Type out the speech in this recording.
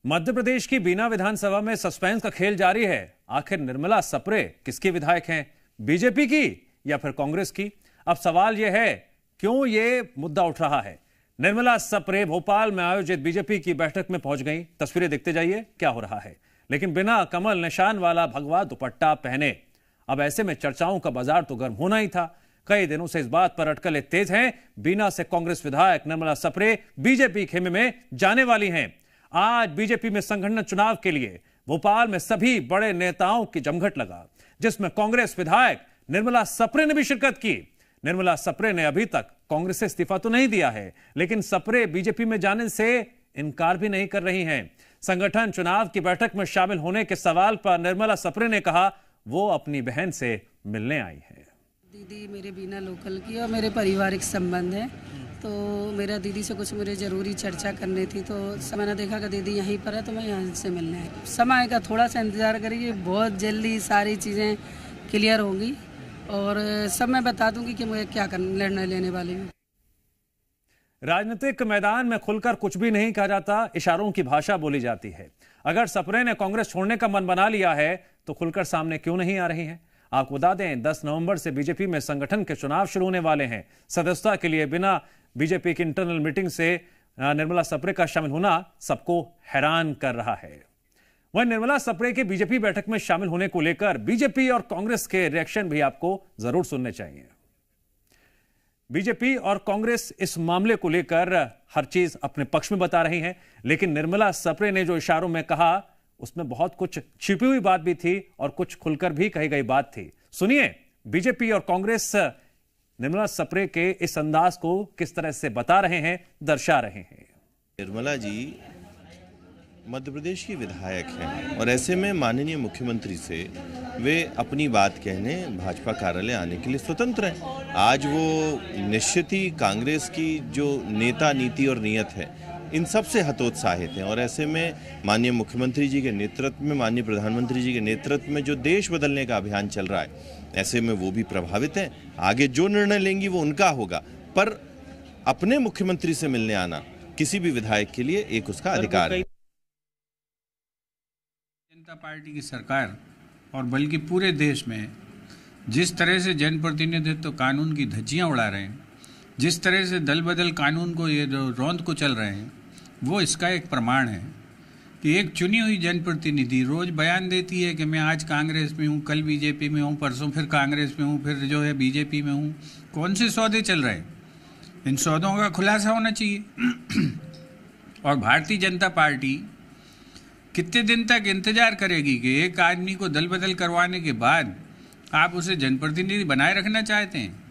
मध्य प्रदेश की बीना विधानसभा में सस्पेंस का खेल जारी है। आखिर निर्मला सप्रे किसकी विधायक हैं, बीजेपी की या फिर कांग्रेस की? अब सवाल यह है, क्यों ये मुद्दा उठ रहा है? निर्मला सप्रे भोपाल में आयोजित बीजेपी की बैठक में पहुंच गई। तस्वीरें देखते जाइए क्या हो रहा है, लेकिन बिना कमल निशान वाला भगवा दुपट्टा पहने। अब ऐसे में चर्चाओं का बाजार तो गर्म होना ही था। कई दिनों से इस बात पर अटकलें तेज हैं। बीना से कांग्रेस विधायक निर्मला सप्रे बीजेपी खेमे में जाने वाली हैं। आज बीजेपी में संगठन चुनाव के लिए भोपाल में सभी बड़े नेताओं की जमघट लगा, जिसमें कांग्रेस विधायक निर्मला सप्रे ने भी शिरकत की। निर्मला सप्रे ने अभी तक कांग्रेस से इस्तीफा तो नहीं दिया है, लेकिन सप्रे बीजेपी में जाने से इनकार भी नहीं कर रही हैं। संगठन चुनाव की बैठक में शामिल होने के सवाल पर निर्मला सप्रे ने कहा वो अपनी बहन से मिलने आई है। दीदी मेरे बीना लोकल की और मेरे पारिवारिक संबंध है, तो मेरा दीदी से कुछ मुझे ज़रूरी चर्चा करनी थी, तो मैंने देखा कि दीदी यहीं पर है तो मैं यहाँ से मिलने आई। समय का थोड़ा सा इंतज़ार करिए, बहुत जल्दी सारी चीज़ें क्लियर होंगी और सब मैं बता दूंगी कि मुझे क्या निर्णय लेने वाली हूँ। राजनीतिक मैदान में खुलकर कुछ भी नहीं कहा जाता, इशारों की भाषा बोली जाती है। अगर सप्रे ने कांग्रेस छोड़ने का मन बना लिया है तो खुलकर सामने क्यों नहीं आ रही हैं? आपको बता दें, 10 नवंबर से बीजेपी में संगठन के चुनाव शुरू होने वाले हैं। सदस्यता के लिए बिना बीजेपी की इंटरनल मीटिंग से निर्मला सप्रे का शामिल होना सबको हैरान कर रहा है। वहीं निर्मला सप्रे के बीजेपी बैठक में शामिल होने को लेकर बीजेपी और कांग्रेस के रिएक्शन भी आपको जरूर सुनने चाहिए। बीजेपी और कांग्रेस इस मामले को लेकर हर चीज अपने पक्ष में बता रही हैं, लेकिन निर्मला सप्रे ने जो इशारों में कहा उसमें बहुत कुछ छिपी हुई बात भी थी और कुछ खुलकर भी कही गई बात थी। सुनिए बीजेपी और कांग्रेस निर्मला सप्रे के इस अंदाज को किस तरह से बता रहे हैं, दर्शा रहे हैं। निर्मला जी मध्य प्रदेश की विधायक हैं और ऐसे में माननीय मुख्यमंत्री से वे अपनी बात कहने भाजपा कार्यालय आने के लिए स्वतंत्र हैं। आज वो निश्चित ही कांग्रेस की जो नेता नीति और नीयत है इन सब से हतोत्साहित हैं और ऐसे में माननीय मुख्यमंत्री जी के नेतृत्व में, माननीय प्रधानमंत्री जी के नेतृत्व में जो देश बदलने का अभियान चल रहा है, ऐसे में वो भी प्रभावित हैं। आगे जो निर्णय लेंगी वो उनका होगा, पर अपने मुख्यमंत्री से मिलने आना किसी भी विधायक के लिए एक उसका अधिकार है। जनता पार्टी की सरकार और बल्कि पूरे देश में जिस तरह से जनप्रतिनिधित्व कानून की धज्जियां उड़ा रहे हैं, जिस तरह से दल बदल कानून को ये जो रौंद को चल रहे हैं, वो इसका एक प्रमाण है कि एक चुनी हुई जनप्रतिनिधि रोज बयान देती है कि मैं आज कांग्रेस में हूँ, कल बीजेपी में हूँ, परसों फिर कांग्रेस में हूँ, फिर जो है बीजेपी में हूँ। कौन से सौदे चल रहे हैं? इन सौदों का खुलासा होना चाहिए। और भारतीय जनता पार्टी कितने दिन तक इंतजार करेगी कि एक आदमी को दल बदल करवाने के बाद आप उसे जनप्रतिनिधि बनाए रखना चाहते हैं?